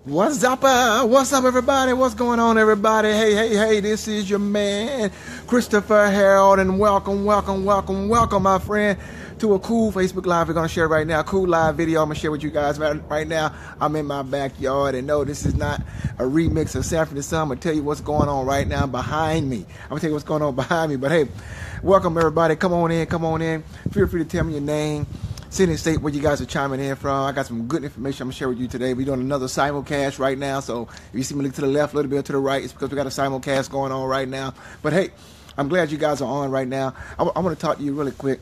What's up? What's up, everybody? What's going on, everybody? Hey, this is your man, Christopher Harold, and welcome, my friend, to a cool Facebook Live we're going to share right now. Cool live video I'm going to share with you guys right now. I'm in my backyard, and no, this is not a remix of Sanford and Son. I'm going to tell you what's going on right now behind me. But hey, welcome, everybody. Come on in. Feel free to tell me your name, city and state where you guys are chiming in from. I got some good information I'm going to share with you today. We're doing another simulcast right now, so if you see me look to the left, a little bit to the right, it's because we got a simulcast going on right now. But hey, I'm glad you guys are on right now. I want to talk to you really quick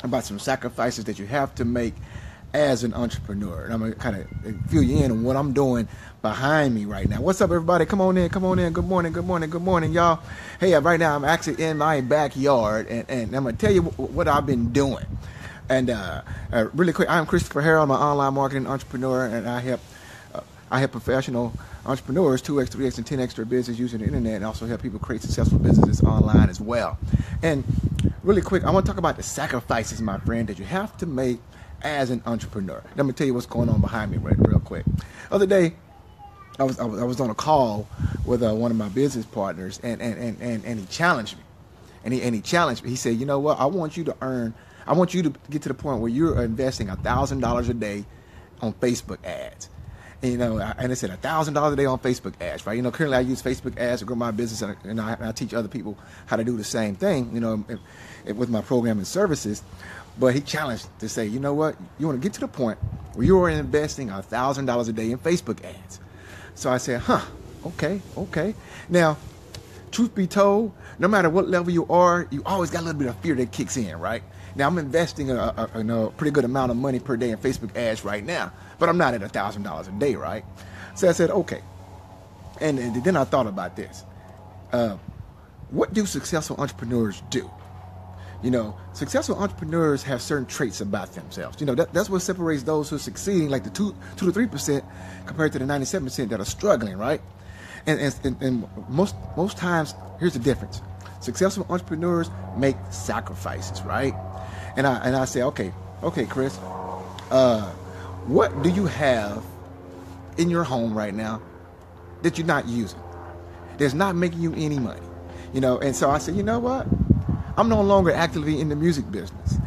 about some sacrifices that you have to make as an entrepreneur. And I'm going to kind of fill you in on what I'm doing behind me right now. What's up, everybody? Come on in. Good morning, y'all. Hey, right now I'm actually in my backyard, and I'm going to tell you what I've been doing. And really quick, I'm Christopher Harold. I'm an online marketing entrepreneur, and I help professional entrepreneurs 2x, 3x, and 10x their business using the internet, and also help people create successful businesses online as well. And really quick, I want to talk about the sacrifices, my friend, that you have to make as an entrepreneur. Let me tell you what's going on behind me real quick. The other day, I was on a call with one of my business partners, and he challenged me. And he challenged me. He said, you know what? I want you to get to the point where you're investing $1,000 a day on Facebook ads. And, and I said $1,000 a day on Facebook ads, right? Currently I use Facebook ads to grow my business, and I teach other people how to do the same thing, with my program and services. But he challenged to say, you know what? You want to get to the point where you are investing $1,000 a day in Facebook ads. So I said, okay. Now, truth be told, no matter what level you are, you always got a little bit of fear that kicks in, right? Now, I'm investing a pretty good amount of money per day in Facebook ads right now, but I'm not at $1,000 a day, right? So I said, okay. And then I thought about this. What do successful entrepreneurs do? Successful entrepreneurs have certain traits about themselves. That's what separates those who are succeeding, like the 2 to 3%, compared to the 97% that are struggling, right? And most times, here's the difference. Successful entrepreneurs make sacrifices, right? And I say, okay, Chris, what do you have in your home right now that you're not using, that's not making you any money? And so I said, you know what? I'm no longer actively in the music business.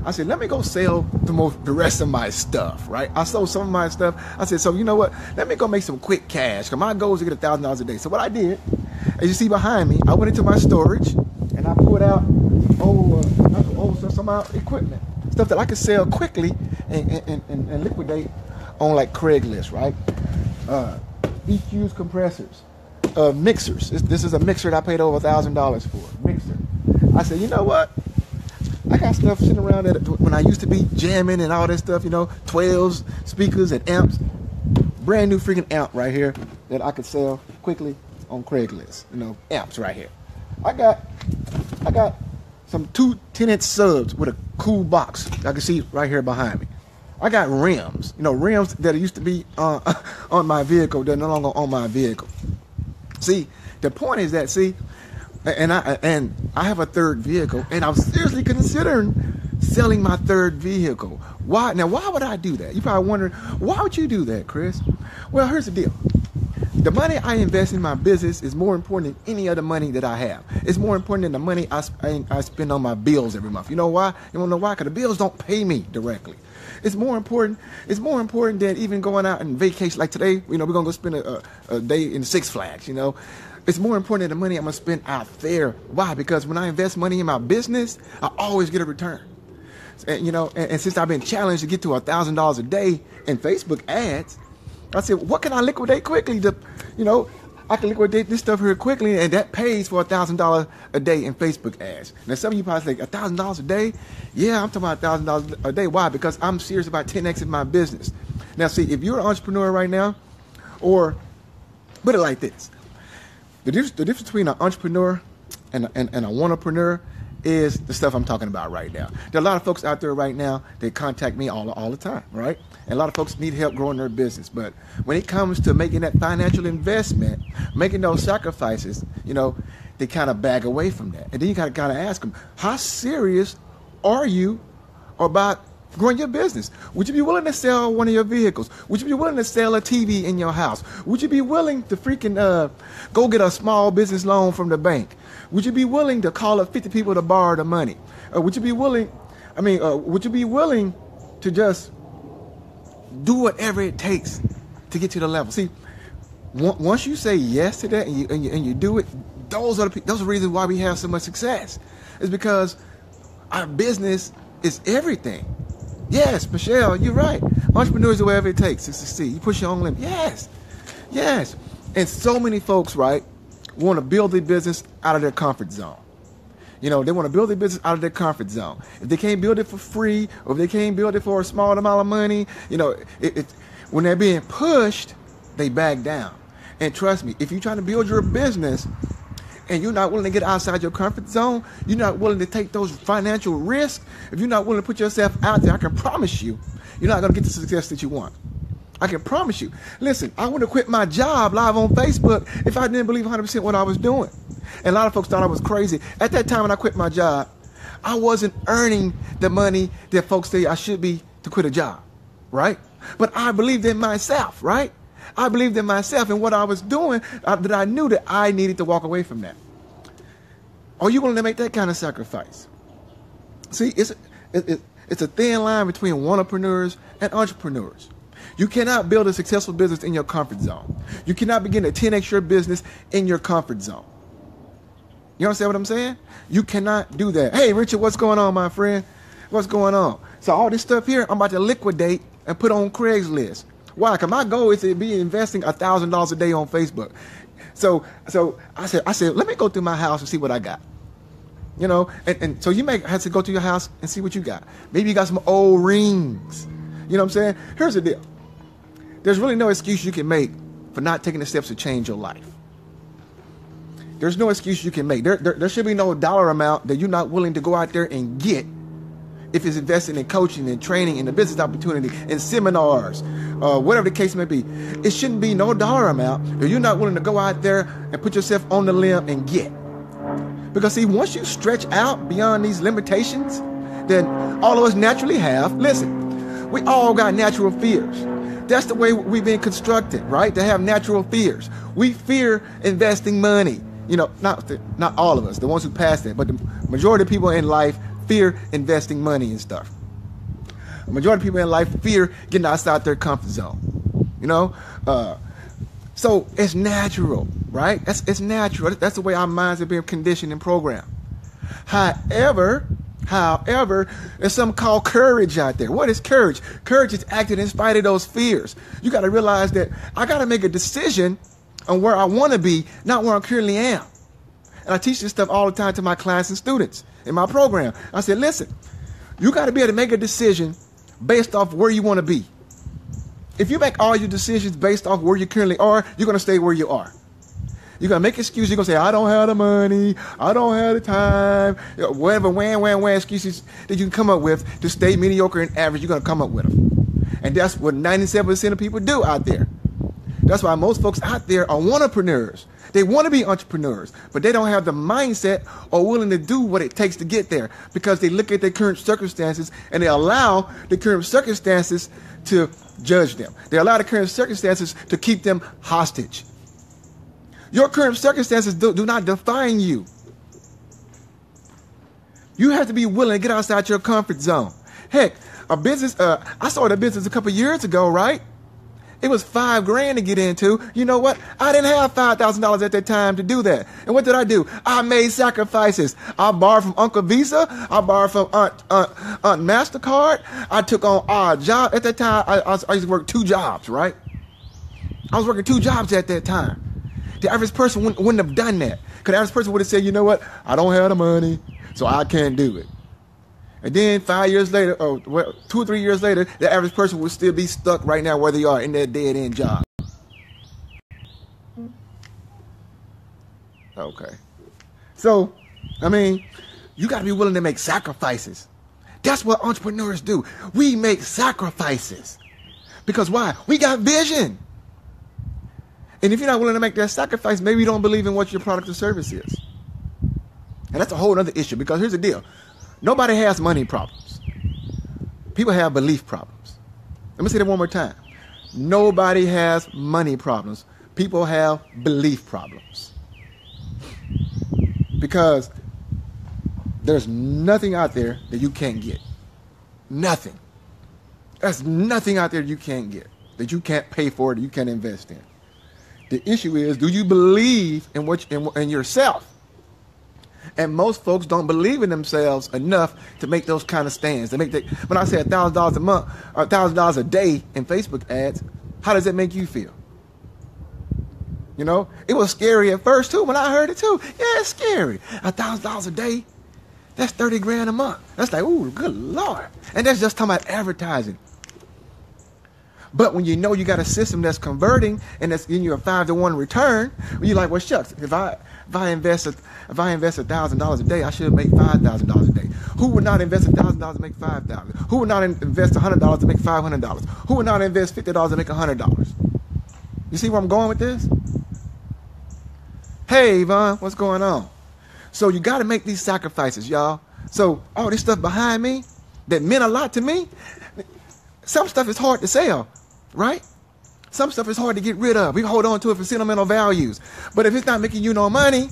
I said, let me go sell the rest of my stuff, right? I sold some of my stuff. I said, so you know what? Let me go make some quick cash, because my goal is to get $1,000 a day. So what I did, as you see behind me, I went into my storage, and I pulled out some equipment, stuff that I could sell quickly and liquidate on like Craigslist, right? EQs, compressors, mixers. This is a mixer that I paid over $1,000 for. Mixer. I said, you know what? I got stuff sitting around that when I used to be jamming and all that stuff, 12s, speakers, and amps. Brand new freaking amp right here that I could sell quickly on Craigslist. Amps right here. I got some 2 10-inch subs with a cool box. I can see right here behind me. I got rims. Rims that used to be on my vehicle. They're no longer on my vehicle. See, the point is that, and I have a third vehicle, and I'm seriously considering selling my third vehicle. Why? Now, why would I do that? You're probably wondering, why would you do that, Chris? Well, here's the deal. The money I invest in my business is more important than any other money that I have. It's more important than the money I spend on my bills every month. You know why? You want to know why? Because the bills don't pay me directly. It's more important than even going out and vacation. Like today, we're going to go spend a day in Six Flags, It's more important than the money I'm going to spend out there. Why? Because when I invest money in my business, I always get a return. And, and since I've been challenged to get to $1,000 a day in Facebook ads, I said, what can I liquidate quickly? I can liquidate this stuff here quickly, and that pays for $1,000 a day in Facebook ads. Now, some of you probably say, $1,000 a day? Yeah, I'm talking about $1,000 a day. Why? Because I'm serious about 10x in my business. Now, see, if you're an entrepreneur right now, or put it like this, the difference between an entrepreneur and a wantrepreneur is the stuff I'm talking about right now. There are a lot of folks out there right now that contact me all the time, right? And a lot of folks need help growing their business. But when it comes to making that financial investment, making those sacrifices, they kind of back away from that. And then you got to kind of ask them, how serious are you about growing your business? Would you be willing to sell one of your vehicles? Would you be willing to sell a TV in your house? Would you be willing to freaking go get a small business loan from the bank? Would you be willing to call up 50 people to borrow the money? Would you be willing to just do whatever it takes to get to the level? See, once you say yes to that and you do it, those are the reasons why we have so much success. It's because our business is everything. Yes, Michelle, you're right. Entrepreneurs do whatever it takes to succeed. You push your own limit. Yes. And so many folks, right, want to build their business out of their comfort zone. They want to build their business out of their comfort zone. If they can't build it for free, or if they can't build it for a small amount of money, when they're being pushed, they back down. And trust me, if you're trying to build your business and you're not willing to get outside your comfort zone, you're not willing to take those financial risks, if you're not willing to put yourself out there, I can promise you, you're not going to get the success that you want. I can promise you. Listen, I would have quit my job live on Facebook if I didn't believe 100% what I was doing. And a lot of folks thought I was crazy. At that time when I quit my job, I wasn't earning the money that folks say I should be to quit a job, right? But I believed in myself, right? I believed in myself and what I was doing, that I knew that I needed to walk away from that. Are you willing to make that kind of sacrifice? See, it's a thin line between entrepreneurs and entrepreneurs. You cannot build a successful business in your comfort zone. You cannot begin a 10x your business in your comfort zone. You understand what I'm saying? You cannot do that. Hey, Richard, what's going on, my friend? What's going on? So all this stuff here, I'm about to liquidate and put on Craigslist. Why? Because my goal is to be investing $1,000 a day on Facebook. So I said, let me go through my house and see what I got. And so you may have to go to your house and see what you got. Maybe you got some old rings. You know what I'm saying? Here's the deal. There's really no excuse you can make for not taking the steps to change your life. There's no excuse you can make. There should be no dollar amount that you're not willing to go out there and get if it's investing in coaching and training and a business opportunity and seminars, whatever the case may be. It shouldn't be no dollar amount that you're not willing to go out there and put yourself on the limb and get. Because see, once you stretch out beyond these limitations, then all of us naturally have, listen, we all got natural fears. That's the way we've been constructed, right? To have natural fears. We fear investing money. Not all of us, the ones who passed it, but the majority of people in life fear investing money and stuff. The majority of people in life fear getting outside their comfort zone. So it's natural, right? It's natural. That's the way our minds have been conditioned and programmed. However, there's something called courage out there. What is courage? Courage is acting in spite of those fears. You got to realize that I got to make a decision on where I want to be, not where I currently am. And I teach this stuff all the time to my clients and students in my program. I said, listen, you got to be able to make a decision based off where you want to be. If you make all your decisions based off where you currently are, you're going to stay where you are. You're going to make excuses. You're going to say, I don't have the money. I don't have the time. Whatever wham excuses that you can come up with to stay mediocre and average, you're going to come up with them. And that's what 97% of people do out there. That's why most folks out there are entrepreneurs. They want to be entrepreneurs, but they don't have the mindset or willing to do what it takes to get there because they look at their current circumstances and they allow the current circumstances to judge them. They allow the current circumstances to keep them hostage. Your current circumstances do not define you. You have to be willing to get outside your comfort zone. Heck, a business, I started a business a couple years ago, right? It was $5,000 to get into. You know what? I didn't have $5,000 at that time to do that. And what did I do? I made sacrifices. I borrowed from Uncle Visa. I borrowed from Aunt MasterCard. I took on odd job. At that time, I used to work 2 jobs, right? I was working 2 jobs at that time. The average person wouldn't have done that. Because the average person would have said, you know what? I don't have the money, so I can't do it. And then 5 years later, 2 or 3 years later, the average person would still be stuck right now where they are in their dead-end job. Okay. So, you got to be willing to make sacrifices. That's what entrepreneurs do. We make sacrifices. Because why? We got vision. And if you're not willing to make that sacrifice, maybe you don't believe in what your product or service is. And that's a whole other issue because here's the deal. Nobody has money problems. People have belief problems. Let me say that one more time. Nobody has money problems. People have belief problems. Because there's nothing out there that you can't get. Nothing. There's nothing out there you can't get, that you can't pay for, that you can't invest in. The issue is, do you believe in yourself? And most folks don't believe in themselves enough to make those kind of stands. When I say $1,000 a month or $1,000 a day in Facebook ads, how does that make you feel? You know, it was scary at first too when I heard it too. Yeah, it's scary. $1,000 a day, that's 30 grand a month. That's like, ooh, good Lord. And that's just talking about advertising. But when you know you got a system that's converting and that's giving you a 5-to-1 return, you're like, well, shucks, if I invest $1,000 a day, I should make $5,000 a day. Who would not invest $1,000 to make $5,000? Who would not invest $100 to make $500? Who would not invest $50 to make $100? You see where I'm going with this? Hey, Yvonne, what's going on? So you got to make these sacrifices, y'all. So all this stuff behind me that meant a lot to me, some stuff is hard to sell, right? Some stuff is hard to get rid of. We hold on to it for sentimental values. But if it's not making you no money,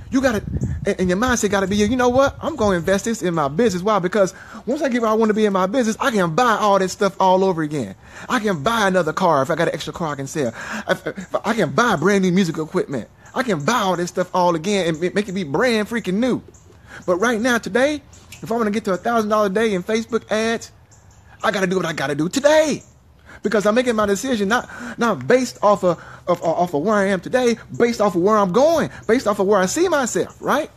you got to, and your mindset got to be, you know what? I'm going to invest this in my business. Why? Because once I get where I want to be in my business, I can buy all this stuff all over again. I can buy another car if I got an extra car I can sell. I can buy brand new musical equipment. I can buy all this stuff all again and make it be brand freaking new. But right now, today, if I want to get to $1,000 a day in Facebook ads, I got to do what I got to do today. Because I'm making my decision not based off of where I am today, based off of where I'm going, based off of where I see myself, right?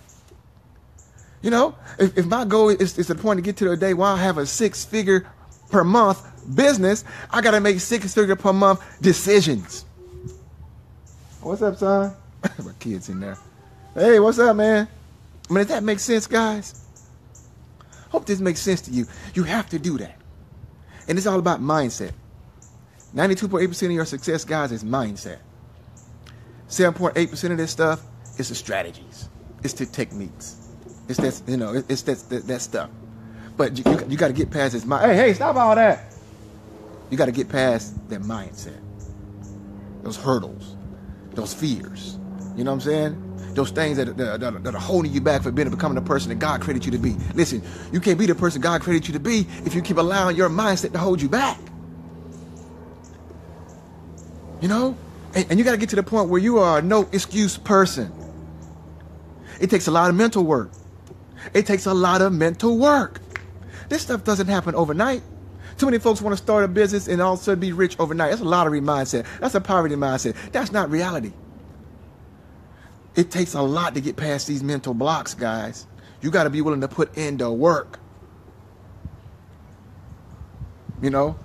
You know, if my goal is to the point to get to the day where I have a 6-figure per month business, I got to make 6-figure per month decisions. What's up, son? My kid's in there. Hey, what's up, man? I mean, does that make sense, guys? Hope this makes sense to you. You have to do that. And it's all about mindset. 92.8% of your success, guys, is mindset. 7.8% of this stuff is the strategies. It's the techniques. It's that, you know, it's that stuff. But you got to get past this mind. Hey, stop all that. You got to get past that mindset. Those hurdles, those fears. You know what I'm saying? Those things that are holding you back from becoming the person that God created you to be. Listen, you can't be the person God created you to be if you keep allowing your mindset to hold you back. You know? And you got to get to the point where you are a no excuse person. It takes a lot of mental work. It takes a lot of mental work. This stuff doesn't happen overnight. Too many folks want to start a business and all of a sudden be rich overnight. That's a lottery mindset. That's a poverty mindset. That's not reality. It takes a lot to get past these mental blocks, guys. You got to be willing to put in the work. You know?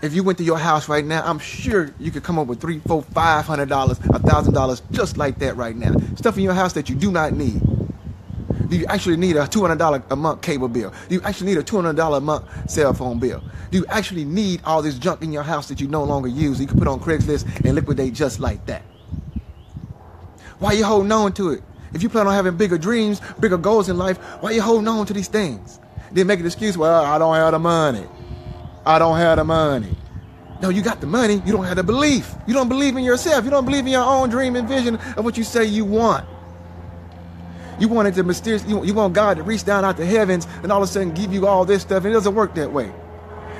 If you went to your house right now, I'm sure you could come up with $300, $400, $500, $1,000 just like that right now. Stuff in your house that you do not need. Do you actually need a $200 a month cable bill? Do you actually need a $200 a month cell phone bill? Do you actually need all this junk in your house that you no longer use? You can put on Craigslist and liquidate just like that. Why are you holding on to it? If you plan on having bigger dreams, bigger goals in life, why are you holding on to these things? Then make an excuse, well, I don't have the money. I don't have the money. No, you got the money. You don't have the belief. You don't believe in yourself. You don't believe in your own dream and vision of what you say you want. You want it to mysterious. You want God to reach down out the heavens and all of a sudden give you all this stuff. And it doesn't work that way.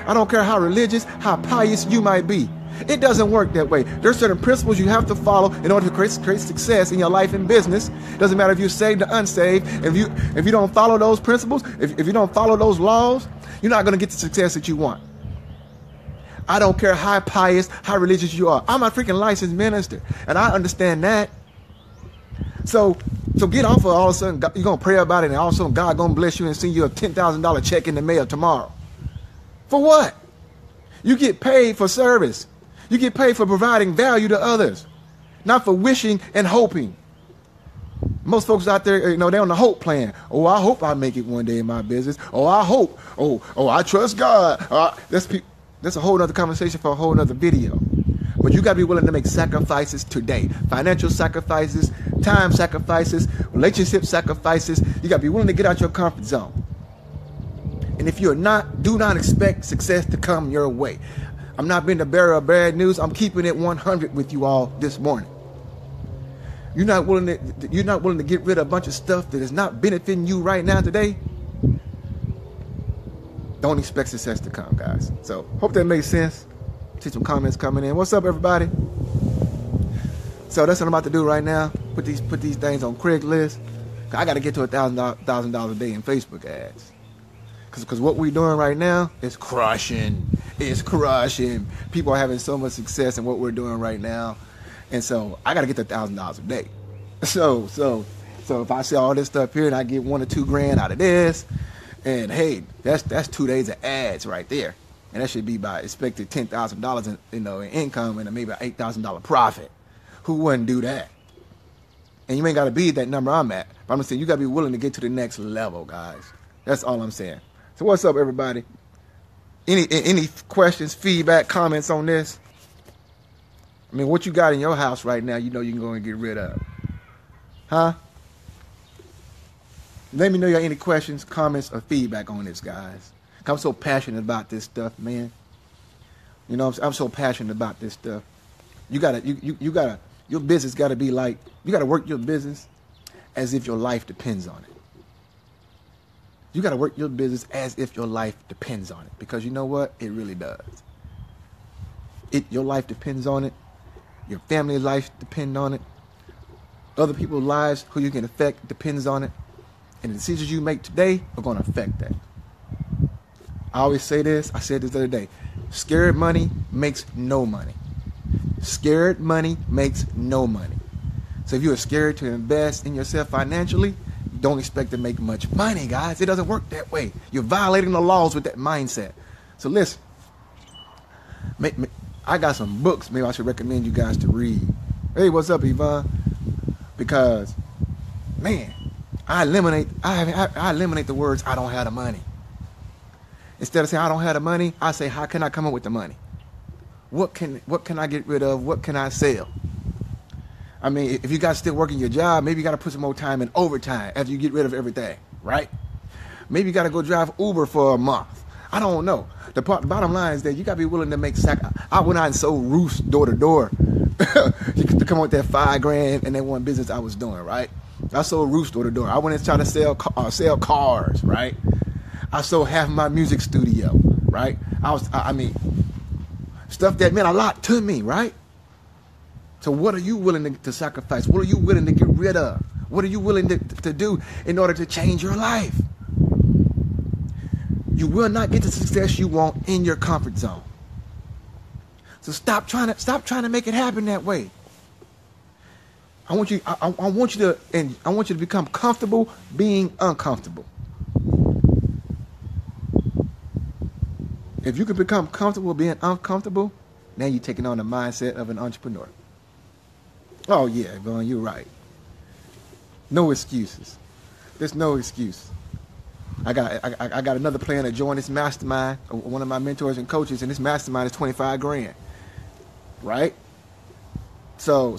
I don't care how religious, how pious you might be. It doesn't work that way. There's certain principles you have to follow in order to create success in your life and business. It doesn't matter if you're saved or unsaved. If you don't follow those principles, if you don't follow those laws, you're not going to get the success that you want. I don't care how pious, how religious you are. I'm a freaking licensed minister, and I understand that. So get off of all of a sudden, you're going to pray about it, and all of a sudden God going to bless you and send you a $10,000 check in the mail tomorrow. For what? You get paid for service. You get paid for providing value to others, not for wishing and hoping. Most folks out there, you know, they're on the hope plan. Oh, I hope I make it one day in my business. Oh, I hope. Oh, I trust God. That's a whole other conversation for a whole other video. But you got to be willing to make sacrifices today. Financial sacrifices, time sacrifices, relationship sacrifices. You got to be willing to get out your comfort zone. And if you're not, do not expect success to come your way. I'm not being the bearer of bad news. I'm keeping it 100 with you all this morning. You're not willing to get rid of a bunch of stuff that is not benefiting you right now today. Don't expect success to come, guys. So hope that makes sense. See some comments coming in. What's up, everybody? So that's what I'm about to do right now. Put these things on Craigslist. I got to get to $1,000 a day in Facebook ads. Because what we're doing right now is crushing. It's crushing. People are having so much success in what we're doing right now. And so I got to get to $1,000 a day. So if I sell all this stuff here and I get $1 or $2 grand out of this, and hey, that's 2 days of ads right there. And that should be by expected $10,000 in income and maybe an $8,000 profit. Who wouldn't do that? And you ain't got to be that number I'm at. But I'm saying you got to be willing to get to the next level, guys. That's all I'm saying. So what's up, everybody? Any questions, feedback, comments on this? I mean, what you got in your house right now, you know you can go and get rid of. Huh? Let me know you got any questions, comments, or feedback on this, guys. I'm so passionate about this stuff, man. You know, I'm so passionate about this stuff. You gotta, your business gotta be like, you gotta work your business as if your life depends on it. You gotta work your business as if your life depends on it. Because you know what? It really does. Your life depends on it. Your family life depends on it. Other people's lives who you can affect depends on it. And the decisions you make today are going to affect that. I always say this. I said this the other day. Scared money makes no money. Scared money makes no money. So if you are scared to invest in yourself financially, don't expect to make much money, guys. It doesn't work that way. You're violating the laws with that mindset. So listen. I got some books maybe I should recommend you guys to read. Hey, what's up, Yvonne? Because, man, I eliminate the words I don't have the money. Instead of saying I don't have the money, I say how can I come up with the money? What can I get rid of? What can I sell? I mean, if you guys still working your job, maybe you got to put some more time in overtime after you get rid of everything, right? Maybe you got to go drive Uber for a month. I don't know. The bottom line is that you got to be willing to make I went out and sold roofs door to door to come up with that $5 grand and that one business I was doing, right? I sold roofs door to door. I went and tried to sell cars, right? I sold half of my music studio, right? I mean, stuff that meant a lot to me, right? So what are you willing to sacrifice? What are you willing to get rid of? What are you willing to do in order to change your life? You will not get the success you want in your comfort zone. So stop trying to make it happen that way. I want you to become comfortable being uncomfortable. If you can become comfortable being uncomfortable, now you're taking on the mindset of an entrepreneur. Oh yeah, Vaughn, you're right. No excuses. There's no excuse. I got another plan to join this mastermind, one of my mentors and coaches, and this mastermind is 25 grand. Right? So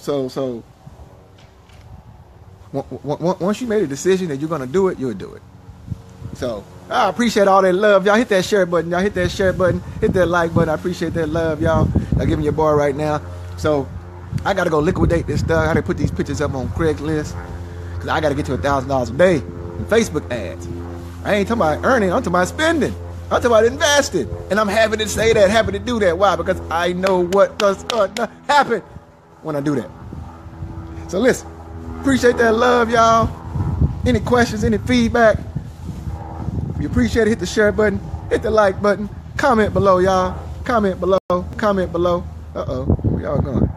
once you made a decision that you're gonna do it, you'll do it. So I appreciate all that love, y'all. Hit that share button, y'all. Hit that share button, hit that like button. I appreciate that love, y'all. Y'all giving your boy right now. So I gotta go liquidate this stuff. I gotta put these pictures up on Craigslist because I gotta get to $1,000 a day in Facebook ads. I ain't talking about earning, I'm talking about spending. I'm talking about investing. And I'm happy to say that, happy to do that. Why? Because I know what's going to happen when I do that. So listen, appreciate that love, y'all. Any questions, any feedback? If you appreciate it, hit the share button, hit the like button, comment below, y'all. Comment below, comment below. Uh-oh, where y'all going?